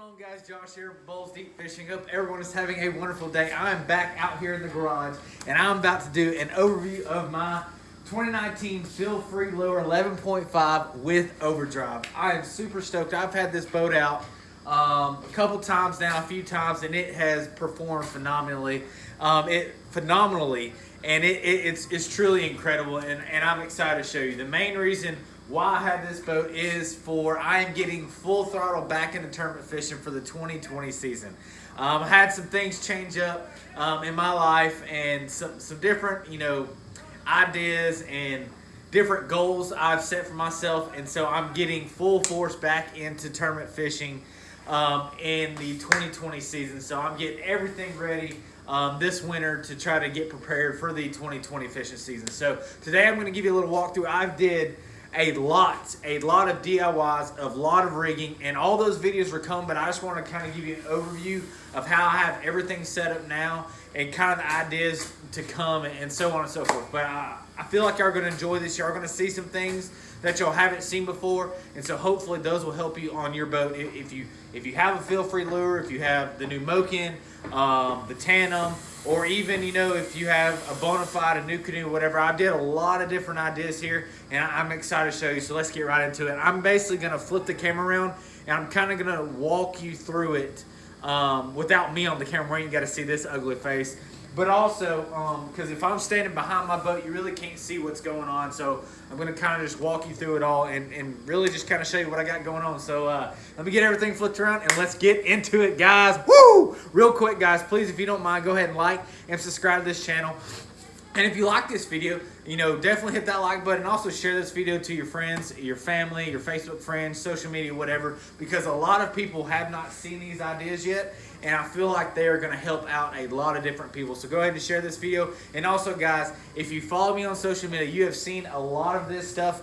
on, guys? Josh here, Bowls Deep Fishing. Hope everyone is having a wonderful day. I am back out here in the garage, and I'm about to do an overview of my 2019 Feel Free Lure 11.5 with Overdrive. I am super stoked. I've had this boat out a couple times now, a few times, and it has performed phenomenally. It's truly incredible, and I'm excited to show you. The main reason why I have this boat is I am getting full throttle back into tournament fishing for the 2020 season. I had some things change up in my life, and some different, ideas and different goals I've set for myself, and so I'm getting full force back into tournament fishing in the 2020 season. So I'm getting everything ready this winter to try to get prepared for the 2020 fishing season. So today I'm going to give you a little walkthrough. I did a lot of DIYs, a lot of rigging, and all those videos are coming, but I just want to kind of give you an overview of how I have everything set up now and kind of the ideas to come and so on and so forth. But I feel like you're going to enjoy this. You're going to see some things that y'all haven't seen before, and so hopefully those will help you on your boat. If you have a Feel Free lure, if you have the new Moken, the Tandem, or even if you have a Bonafide, a new canoe, whatever. I did a lot of different ideas here, and I'm excited to show you. So let's get right into it. I'm basically going to flip the camera around, and I'm kind of going to walk you through it without me on the camera where you got to see this ugly face. But also, because if I'm standing behind my boat, you really can't see what's going on. So I'm going to kind of just walk you through it all and really just kind of show you what I got going on. So let me get everything flipped around and let's get into it, guys. Woo! Real quick, guys, please, if you don't mind, go ahead and like and subscribe to this channel. And if you like this video, definitely hit that like button. Also share this video to your friends, your family, your Facebook friends, social media, whatever, because a lot of people have not seen these ideas yet, and I feel like they are going to help out a lot of different people. So go ahead and share this video. And also, guys, if you follow me on social media, you have seen a lot of this stuff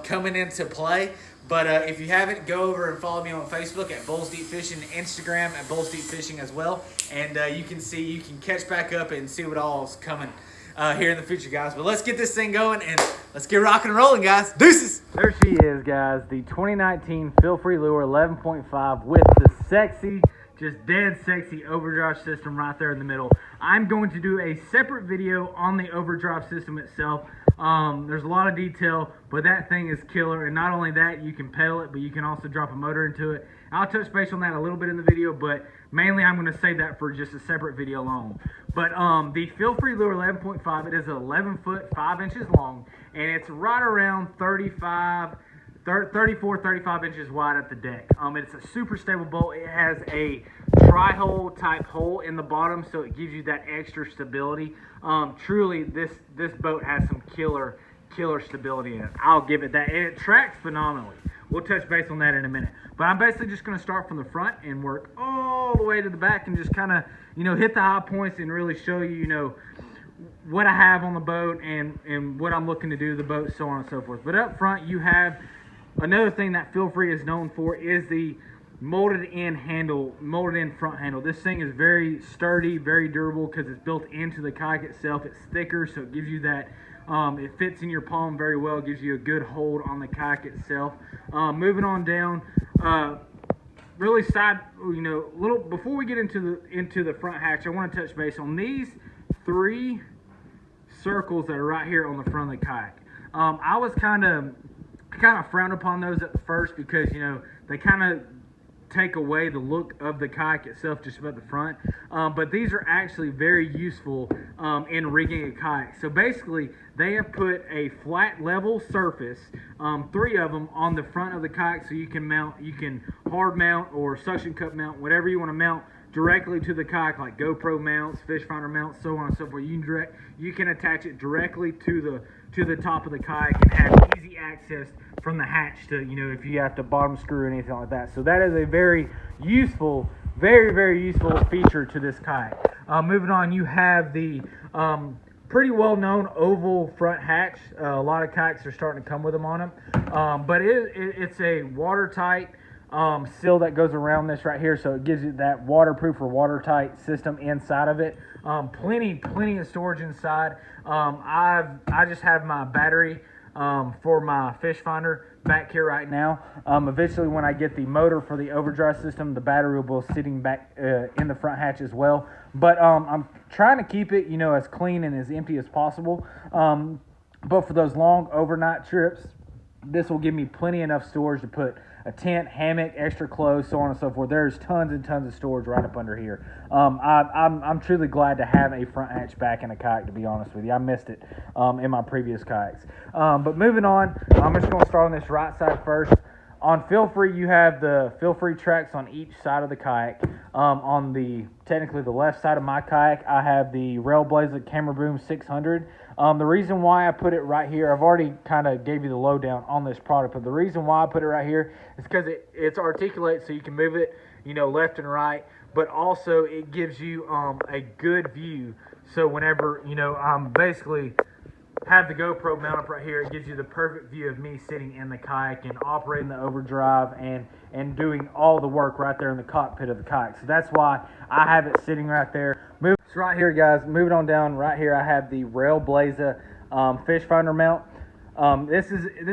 coming into play. But if you haven't, go over and follow me on Facebook at Bowls Deep Fishing, Instagram at Bowls Deep Fishing as well. And you can catch back up and see what all is coming here in the future, guys. But let's get this thing going and let's get rocking and rolling, guys. Deuces! There she is, guys. The 2019 Feel Free Lure 11.5 with the sexy, just dead sexy Overdrive system right there in the middle. I'm going to do a separate video on the Overdrive system itself. There's a lot of detail, but that thing is killer. And not only that, you can pedal it, but you can also drop a motor into it. I'll touch base on that a little bit in the video, but mainly I'm going to save that for just a separate video alone. But the Feel Free Lure 11.5, it is 11 foot 5 inches long, and it's right around 34, 35 inches wide at the deck. It's a super stable boat. It has a tri-hole type hole in the bottom, so it gives you that extra stability. Truly, this boat has some killer stability in it. I'll give it that, and it tracks phenomenally. We'll touch base on that in a minute. But I'm basically just going to start from the front and work all the way to the back and just kind of, hit the high points and really show you, what I have on the boat and what I'm looking to do to the boat, so on and so forth. But up front, you have another thing that Feel Free is known for is the molded in front handle. This thing is very sturdy, very durable because it's built into the kayak itself. It's thicker, so it gives you that, it fits in your palm very well, gives you a good hold on the kayak itself. Moving on down, really side, little before we get into the front hatch, I want to touch base on these 3 circles that are right here on the front of the kayak. I was kind of frowned upon those at the first because they kind of take away the look of the kayak itself just about the front, but these are actually very useful in rigging a kayak. So basically they have put a flat level surface, 3 of them on the front of the kayak, so you can hard mount or suction cup mount, whatever you want to mount directly to the kayak, like GoPro mounts, fish finder mounts, so on and so forth. You can attach it directly to the top of the kayak and have easy access from the hatch to, if you have to bottom screw or anything like that. So that is a very useful, very useful feature to this kayak. Moving on, you have the pretty well known oval front hatch. A lot of kayaks are starting to come with them on them, but it's a watertight seal that goes around this right here, so it gives you that waterproof or watertight system inside of it. Plenty of storage inside. I just have my battery for my fish finder back here right now. Eventually, when I get the motor for the overdrive system, the battery will be sitting back in the front hatch as well. But I'm trying to keep it, as clean and as empty as possible. But for those long overnight trips, this will give me plenty enough storage to put a tent, hammock, extra clothes, so on and so forth. There's tons and tons of storage right up under here. I'm truly glad to have a front hatch back in a kayak, to be honest with you. I missed it in my previous kayaks. But moving on, I'm just going to start on this right side first. On Feel Free, you have the Feel Free tracks on each side of the kayak. On technically the left side of my kayak, I have the Railblazer Camera Boom 600. The reason why I put it right here, I've already kind of gave you the lowdown on this product, but the reason why I put it right here is because it's articulate, so you can move it, left and right, but also it gives you a good view. So whenever, I'm basically have the GoPro mount up right here, it gives you the perfect view of me sitting in the kayak and operating the overdrive and doing all the work right there in the cockpit of the kayak. So that's why I have it sitting right there. So right here, guys, moving on down right here, I have the Railblazer fish finder mount. This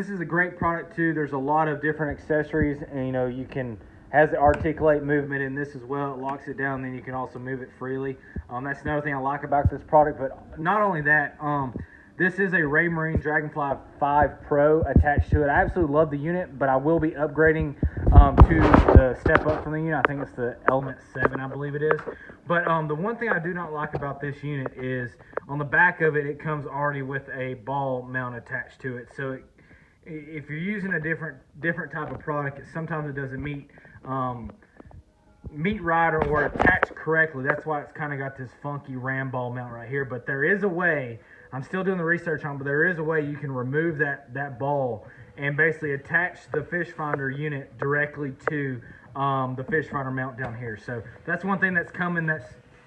is a great product too. There's a lot of different accessories, and you can has the articulate movement in this as well. It locks it down, then you can also move it freely. That's another thing I like about this product. But not only that, this is a Raymarine Dragonfly 5 Pro attached to it. I absolutely love the unit, but I will be upgrading to the step up from the unit. I think it's the Element 7, I believe it is. But the one thing I do not like about this unit is on the back of it, it comes already with a ball mount attached to it. So if you're using a different type of product, sometimes it doesn't meet right or attached correctly. That's why it's kind of got this funky ram ball mount right here. But there is a way, I'm still doing the research on it, but there is a way you can remove that ball and basically attach the fish finder unit directly to the fish finder mount down here. So that's one thing that's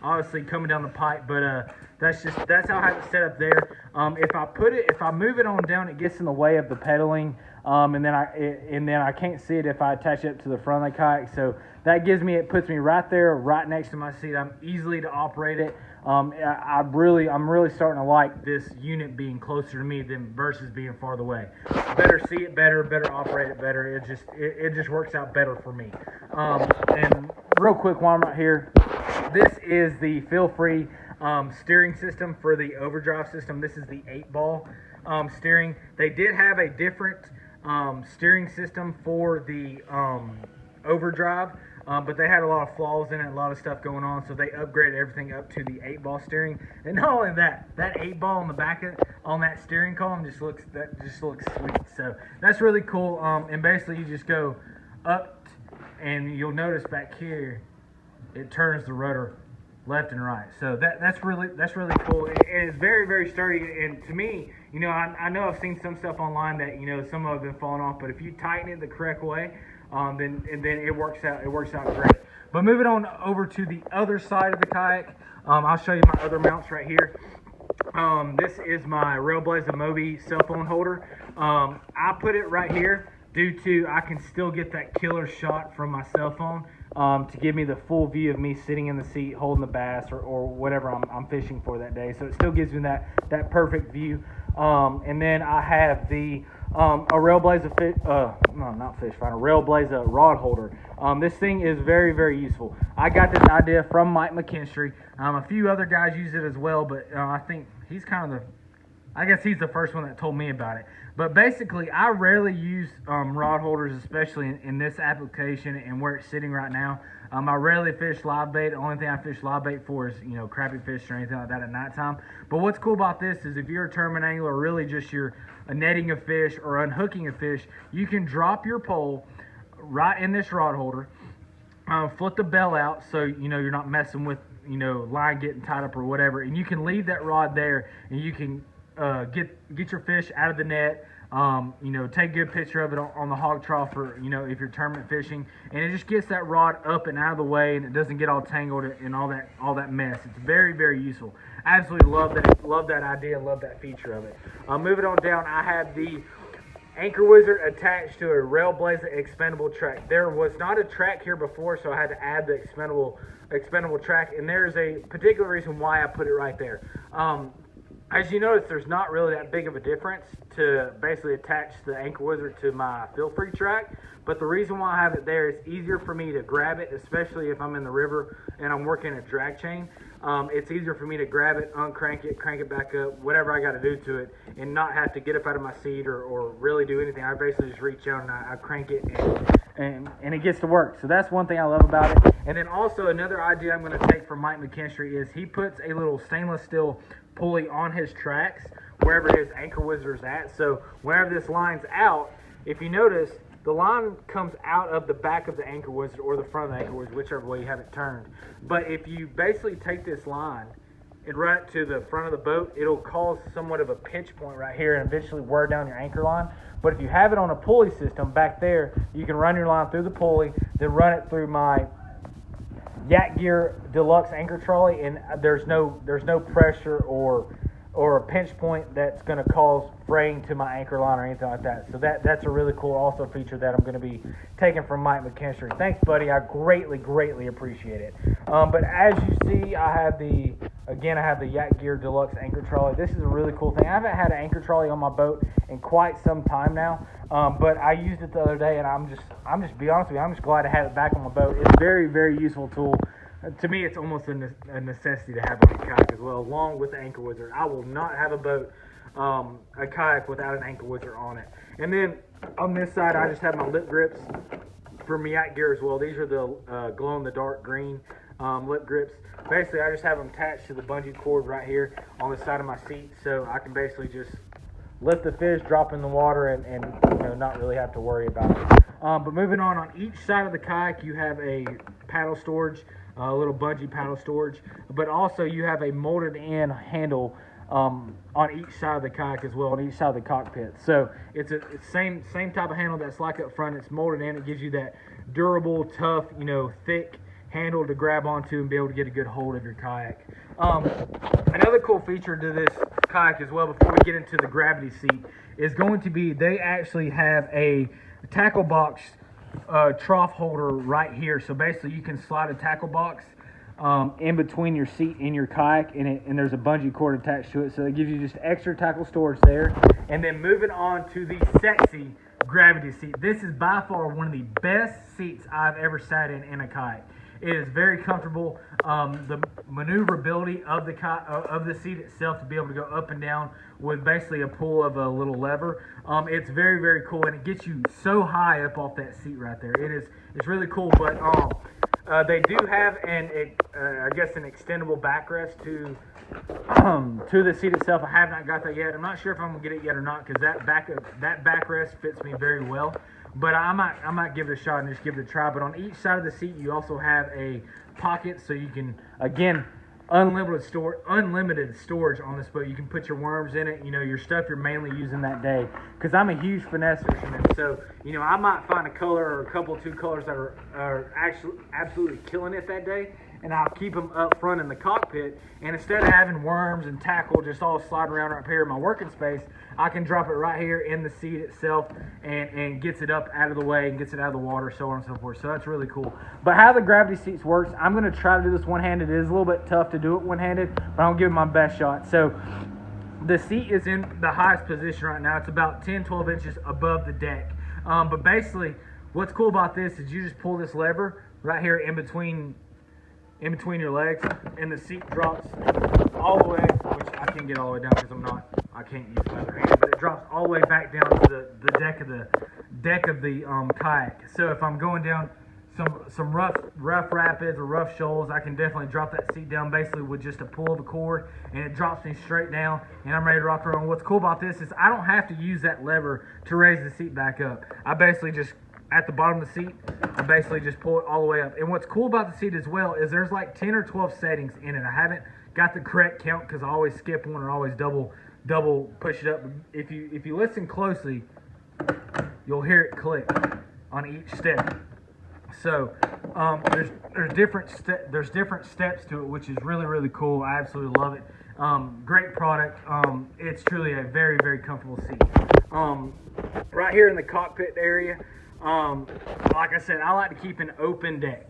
obviously coming down the pipe, but that's how I have it set up there. If I move it on down, it gets in the way of the pedaling, and then I can't see it if I attach it to the front of the kayak. So it puts me right there, right next to my seat. I'm easily to operate it. I'm really starting to like this unit being closer to me versus being farther away. Better see it better operate it better. It just works out better for me. And real quick while I'm right here, this is the Feel Free steering system for the overdrive system. This is the 8-ball steering. They did have a different steering system for the overdrive, but they had a lot of flaws in it, a lot of stuff going on, so they upgraded everything up to the 8-ball steering. And not only that 8-ball on the back on that steering column just looks sweet. So that's really cool. And basically you just go up, and you'll notice back here it turns the rotor left and right. So that's really cool. And it's very, very sturdy. And to me, I know I've seen some stuff online that some of them have been falling off, but if you tighten it the correct way, then it works out great. But moving on over to the other side of the kayak, I'll show you my other mounts right here. This is my Railblazer Moby cell phone holder. I put it right here due to I can still get that killer shot from my cell phone to give me the full view of me sitting in the seat holding the bass or whatever I'm fishing for that day. So it still gives me that perfect view. And then I have a Railblazer Railblazer rod holder. This thing is very, very useful. I got this idea from Mike McKinstry. A few other guys use it as well, but I think he's he's the first one that told me about it. But basically, I rarely use rod holders, especially in this application and where it's sitting right now. I rarely fish live bait. The only thing I fish live bait for is, crappie fish or anything like that at nighttime. But what's cool about this is if you're a tournament angler or really just you're netting a fish or unhooking a fish, you can drop your pole right in this rod holder, flip the bell out so you're not messing with line getting tied up or whatever, and you can leave that rod there and you can get your fish out of the net. Take a good picture of it on the hog trough for, if you're tournament fishing, and it just gets that rod up and out of the way, and it doesn't get all tangled and all that mess. It's very, very useful. I absolutely love that idea, love that feature of it. Moving on down, I have the Anchor Wizard attached to a Railblazer expendable track. There was not a track here before, so I had to add the expendable track, and there's a particular reason why I put it right there. As you notice, there's not really that big of a difference to basically attach the Anchor Wizard to my feel-free track. But the reason why I have it there is easier for me to grab it, especially if I'm in the river and I'm working a drag chain. It's easier for me to grab it, uncrank it, crank it back up, whatever I got to do to it, and not have to get up out of my seat or really do anything. I basically just reach out and I crank it and it gets to work. So that's one thing I love about it. And then also another idea I'm going to take from Mike McKinstry is he puts a little stainless steel pulley on his tracks wherever his Anchor Wizard is at. So whenever this line's out, if you notice, the line comes out of the back of the Anchor Wizard or the front of the Anchor Wizard, whichever way you have it turned. But if you basically take this line and run it to the front of the boat, it'll cause somewhat of a pinch point right here and eventually wear down your anchor line. But if you have it on a pulley system back there, you can run your line through the pulley, then run it through my Yak Gear Deluxe anchor trolley, and there's no pressure or a pinch point that's going to cause fraying to my anchor line or anything like that. So that's a really cool also feature that I'm going to be taking from Mike McKinstry. Thanks, buddy. I greatly appreciate it. But as you see, I have the Yak Gear Deluxe anchor trolley. This is a really cool thing. I haven't had an anchor trolley on my boat in quite some time now, but I used it the other day, and I'm just be honest with you, I'm just glad to have it back on my boat. It's a very useful tool. To me, it's almost a necessity to have on a kayak as well, along with the Anchor Wizard. I will not have a boat, a kayak, without an Anchor Wizard on it. And then on this side, I just have my lip grips from Yak Gear as well. These are the glow-in-the-dark green lip grips. Basically, I just have them attached to the bungee cord right here on the side of my seat, so I can basically just lift the fish, drop in the water, and not really have to worry about it. But moving on each side of the kayak, you have a paddle storage, a little bungee paddle storage, but also you have a molded in handle on each side of the kayak as well, on each side of the cockpit. So it's a same type of handle that's like up front. It's molded in. It gives you that durable, tough, thick handle to grab onto and be able to get a good hold of your kayak. Another cool feature to this kayak as well, before we get into the gravity seat, is going to be they actually have a tackle box trough holder right here. So basically you can slide a tackle box in between your seat and your kayak, and there's a bungee cord attached to it, so it gives you just extra tackle storage there. And then moving on to the sexy gravity seat. This is by far one of the best seats I've ever sat in a kayak. It is very comfortable. The maneuverability of the seat itself to be able to go up and down with basically a pull of a little lever. It's very cool, and it gets you so high up off that seat right there. It's really cool. But they do have an extendable backrest to the seat itself. I have not got that yet. I'm not sure if I'm gonna get it yet or not, because that backrest fits me very well. But I might give it a shot and just give it a try. But on each side of the seat, you also have a pocket, so you can, again, unlimited storage on this boat. You can put your worms in it, your stuff you're mainly using that day. Because I'm a huge finesse fisherman, so I might find a color or two colors that are actually absolutely killing it that day, and I'll keep them up front in the cockpit. And instead of having worms and tackle just all sliding around up here in my working space, I can drop it right here in the seat itself, and gets it up out of the way and gets it out of the water, so on and so forth. So that's really cool. But how the gravity seats works, I'm going to try to do this one-handed. It is a little bit tough to do it one-handed, but I'll give it my best shot. So the seat is in the highest position right now. It's about 10-12 inches above the deck. But basically, what's cool about this is you just pull this lever right here in between your legs, and the seat drops all the way, which I can't get all the way down because I can't use my other hand, but it drops all the way back down to the deck of the kayak. So if I'm going down some rough rapids or rough shoals, I can definitely drop that seat down basically with just a pull of a cord, and it drops me straight down, and I'm ready to rock around. What's cool about this is I don't have to use that lever to raise the seat back up. I basically just, at the bottom of the seat, I basically just pull it all the way up. And what's cool about the seat as well is there's like 10 or 12 settings in it. I haven't got the correct count because I always skip one or always double push it up. If you listen closely, you'll hear it click on each step. So there's different steps to it, which is really cool. I absolutely love it. Great product. It's truly a very comfortable seat. Right here in the cockpit area, like I said, I like to keep an open deck.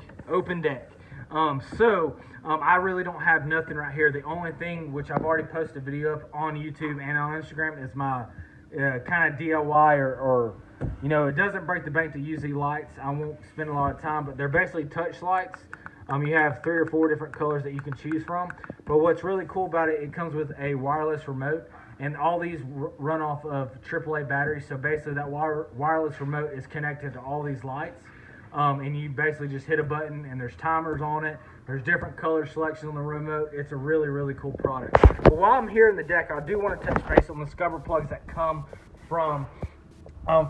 I really don't have nothing right here. The only thing, which I've already posted a video up on YouTube and on Instagram, is my kind of DIY or it doesn't break the bank to use these lights. I won't spend a lot of time, but they're basically touch lights. You have 3 or 4 different colors that you can choose from. But what's really cool about it, it comes with a wireless remote, and all these run off of AAA batteries. So basically that wireless remote is connected to all these lights. And you basically just hit a button, and there's timers on it. There's different color selections on the remote. It's a really, really cool product. But while I'm here in the deck, I do want to touch base on the scupper plugs that come from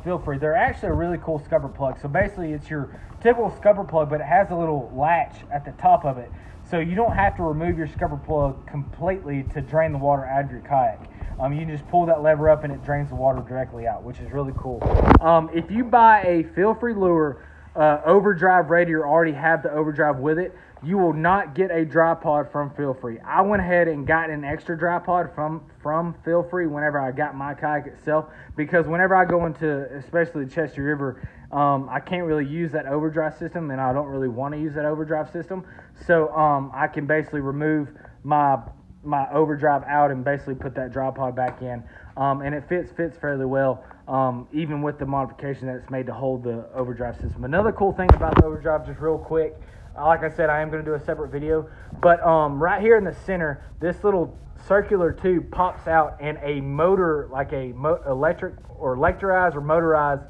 Feel Free. They're actually a really cool scupper plug. So basically, it's your typical scupper plug, but it has a little latch at the top of it. So you don't have to remove your scupper plug completely to drain the water out of your kayak. You can just pull that lever up, and it drains the water directly out, which is really cool. If you buy a Feel Free lure, Overdrive rated, or already have the Overdrive with it, you will not get a dry pod from Feel Free. I went ahead and got an extra dry pod from Feel Free whenever I got my kayak itself, because whenever I go into, especially the Chester River, I can't really use that Overdrive system, and I don't really want to use that Overdrive system. So I can basically remove my Overdrive out and basically put that dry pod back in, and it fits fairly well, even with the modification that it's made to hold the Overdrive system. Another cool thing about the Overdrive, just real quick, like I said, I am going to do a separate video, but right here in the center, this little circular tube pops out, and a motor, like a electrized or motorized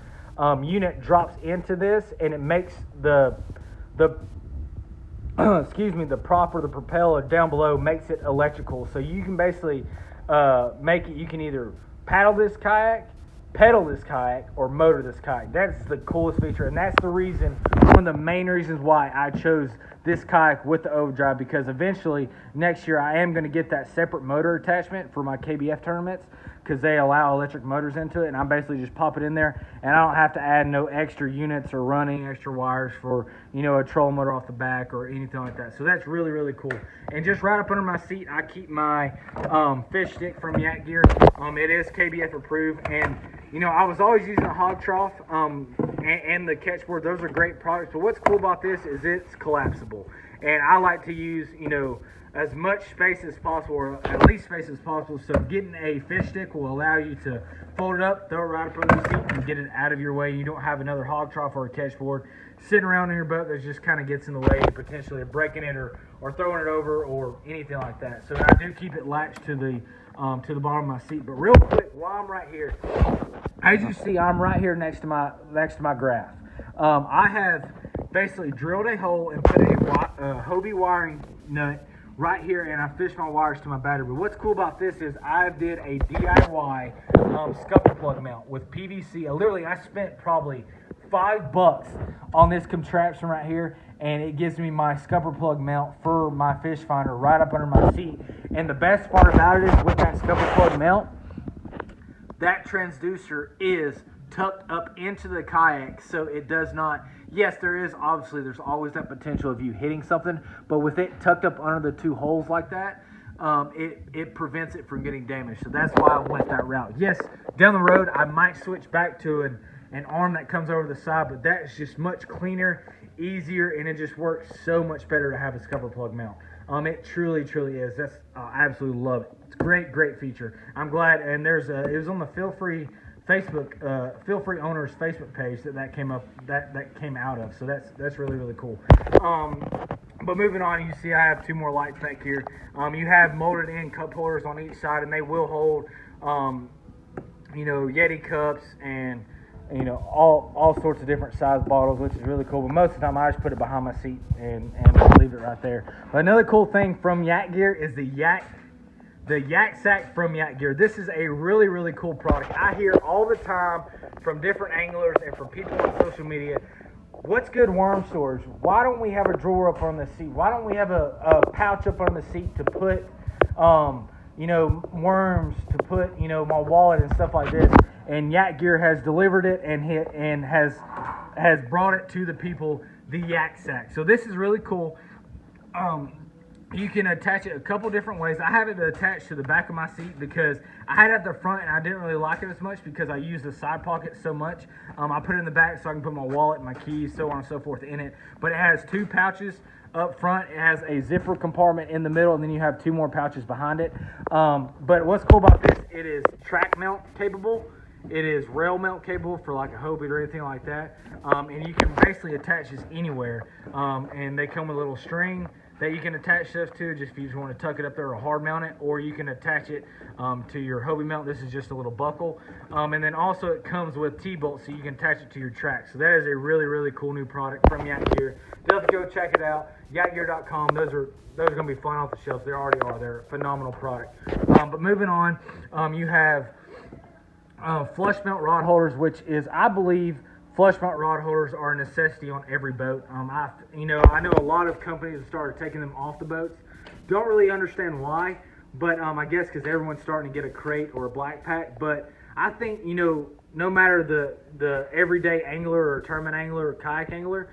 unit drops into this, and it makes the the prop or the propeller down below makes it electrical. So you can basically make it, you can either paddle this kayak, pedal this kayak, or motor this kayak. That's the coolest feature, and that's the reason, one of the main reasons why I chose this kayak with the Overdrive, because eventually next year I am going to get that separate motor attachment for my KBF tournaments, because they allow electric motors into it, and I basically just pop it in there, and I don't have to add no extra units or running extra wires for a trolling motor off the back or anything like that. So that's really, really cool. And just right up under my seat, I keep my fish stick from Yak Gear. It is KBF approved, and I was always using a hog trough and the catch board. Those are great products, but what's cool about this is it's collapsible, and I like to use as much space as possible, or at least space as possible. So getting a fish stick will allow you to fold it up, throw it right up under the seat, and get it out of your way. You don't have another hog trough or a catch board sitting around in your boat that just kind of gets in the way, potentially of breaking it or throwing it over or anything like that. So I do keep it latched to the bottom of my seat. But real quick, while I'm right here, as you see, I'm right here next to my graph. I have basically drilled a hole and put a Hobie wiring nut right here, and I fish my wires to my battery. But what's cool about this is I did a DIY scupper plug mount with PVC. I spent probably $5 on this contraption right here, and it gives me my scupper plug mount for my fish finder right up under my seat. And the best part about it is, with that scupper plug mount, that transducer is tucked up into the kayak, so it does not, yes, there's always that potential of you hitting something, but with it tucked up under the 2 holes like that, it prevents it from getting damaged. So that's why I went that route. Yes, down the road I might switch back to an arm that comes over the side, but that is just much cleaner, easier, and it just works so much better to have a scupper plug mount. It truly is. I absolutely love it. It's a great feature. I'm glad, and it was on the Feel Free Facebook, Feel Free owners Facebook page that came out of. So that's really cool. But moving on, you see I have 2 more lights back here. You have molded in cup holders on each side, and they will hold Yeti cups and all sorts of different size bottles, which is really cool. But most of the time I just put it behind my seat and leave it right there. But another cool thing from Yak Gear is the Yak Sack from Yak Gear. This is a really cool product. I hear all the time from different anglers and from people on social media, what's good worm storage? Why don't we have a drawer up on the seat? Why don't we have a pouch up on the seat to put worms, to put my wallet and stuff like this? And Yak Gear has delivered it and has brought it to the people, the Yak Sack. So this is really cool. You can attach it a couple different ways. I have it attached to the back of my seat because I had it at the front and I didn't really like it as much because I use the side pocket so much. I put it in the back so I can put my wallet, my keys, so on and so forth in it. But it has 2 pouches up front. It has a zipper compartment in the middle, and then you have 2 more pouches behind it. But what's cool about this, it is track mount capable. It is rail mount capable for like a Hobie or anything like that. And you can basically attach this anywhere. And they come with a little string that you can attach stuff to, just if you just want to tuck it up there or hard mount it, or you can attach it to your Hobie mount. This is just a little buckle. And then also it comes with T-bolts, so you can attach it to your track. So that is a really, really cool new product from Yak Gear. Definitely go check it out. YakGear.com. Those are going to be flying off the shelves. They already are. They're a phenomenal product. But moving on, you have flush mount rod holders, which is, I believe, flush mount rod holders are a necessity on every boat. I know a lot of companies have started taking them off the boats. Don't really understand why, but I guess because everyone's starting to get a crate or a black pack. But I think, no matter the everyday angler or tournament angler or kayak angler,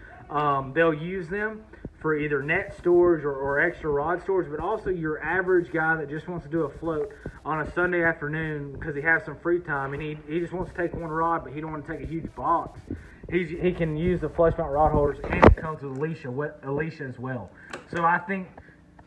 they'll use them for either net storage or extra rod storage, but also your average guy that just wants to do a float on a Sunday afternoon because he has some free time and he just wants to take one rod, but he don't want to take a huge box. He can use the flush mount rod holders, and it comes with Alicia as well. So I think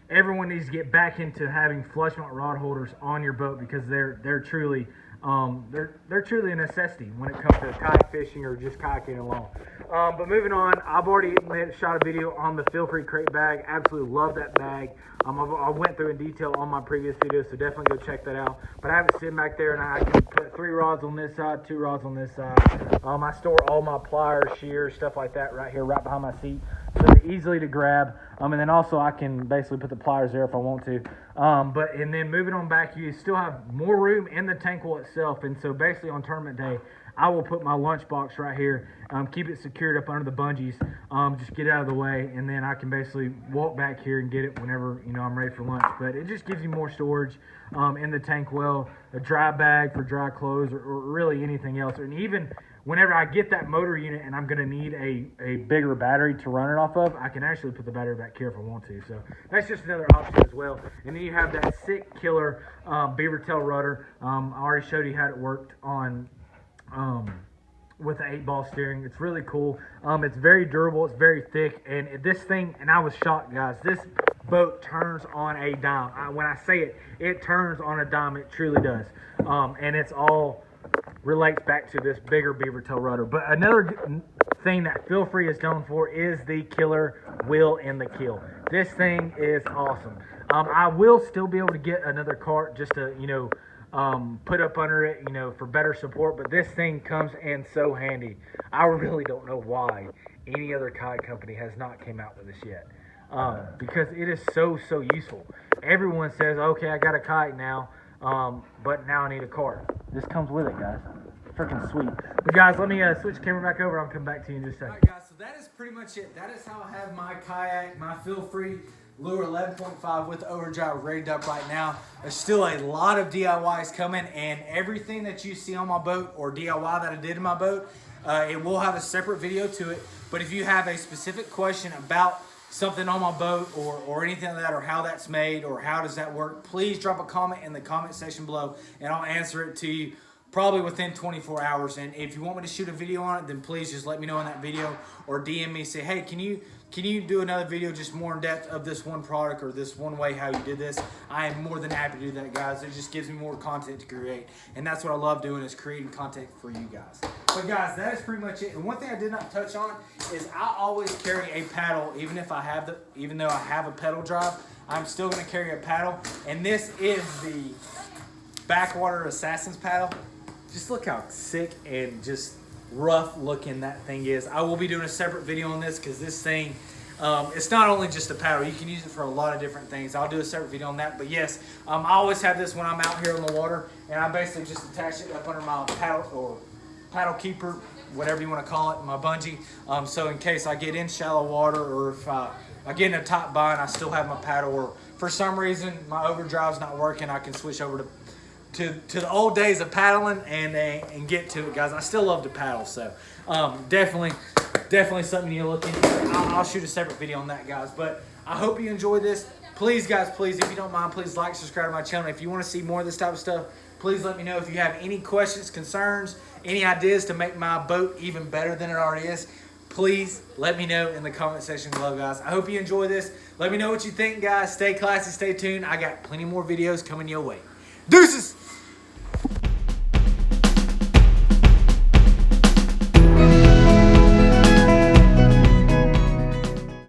everyone needs to get back into having flush mount rod holders on your boat, because they're truly a necessity when it comes to kayak fishing or just kayaking along. But moving on, I've already shot a video on the Feel Free crate bag. Absolutely love that bag. I went through in detail on my previous videos, so definitely go check that out. But I have it sitting back there, and I can put 3 rods on this side, 2 rods on this side. I store all my pliers, shears, stuff like that right here, right behind my seat. So they're easily to grab. And then also I can basically put the pliers there if I want to. And then moving on back, you still have more room in the tank wall itself. And so basically on tournament day, I will put my lunchbox right here, keep it secured up under the bungees, just get out of the way, and then I can basically walk back here and get it whenever I'm ready for lunch. But it just gives you more storage in the tank well, a dry bag for dry clothes, or really anything else. And even whenever I get that motor unit and I'm going to need a bigger battery to run it off of, I can actually put the battery back here if I want to. So that's just another option as well. And then you have that sick killer beaver tail rudder. I already showed you how it worked on with the 8-ball steering. It's really cool. It's very durable. It's very thick. And this thing, and I was shocked, guys, this boat turns on a dime. When I say it turns on a dime. It truly does. And it's all relates back to this bigger beaver tail rudder. But another thing that Feel Free is known for is the killer wheel and the keel. This thing is awesome. I will still be able to get another cart just to put up under it, for better support, but this thing comes in so handy. I really don't know why any other kayak company has not came out with this yet, because it is so useful. Everyone says, okay, I got a kayak now, but now I need a cart. This comes with it, guys. Freaking sweet. But guys, let me switch the camera back over. I'll come back to you in just a second. Alright guys, so that is pretty much it. That is how I have my kayak, my Feel Free Lure 11.5 with the Overdrive rated up right now. There's still a lot of DIYs coming, and everything that you see on my boat or DIY that I did in my boat, it will have a separate video to it. But if you have a specific question about something on my boat or anything like that, or how that's made or how does that work, please drop a comment in the comment section below and I'll answer it to you probably within 24 hours. And if you want me to shoot a video on it, then please just let me know in that video, or DM me, say, hey, can you do another video just more in depth of this one product or this one way how you did this? I am more than happy to do that, guys. It just gives me more content to create, and that's what I love doing, is creating content for you guys. But guys, that is pretty much it. And one thing I did not touch on is I always carry a paddle, even though I have a pedal drive, I'm still going to carry a paddle, and this is the Backwater Assassin's paddle. Just look how sick and just rough looking that thing is. I will be doing a separate video on this, because this thing, it's not only just a paddle. You can use it for a lot of different things. I'll do a separate video on that. But yes, I always have this when I'm out here on the water, and I basically just attach it up under my paddle, or paddle keeper, whatever you want to call it, my bungee. So in case I get in shallow water, or if I get in a top bind, I still have my paddle, or for some reason my Overdrive's not working, I can switch over to the old days of paddling and get to it, guys. I still love to paddle, so definitely something you look into. I'll shoot a separate video on that, guys. But I hope you enjoy this. Please, guys, please, if you don't mind, please like, subscribe to my channel. If you want to see more of this type of stuff, please let me know. If you have any questions, concerns, any ideas to make my boat even better than it already is, please let me know in the comment section below, guys. I hope you enjoy this. Let me know what you think, guys. Stay classy, stay tuned. I got plenty more videos coming your way. Deuces!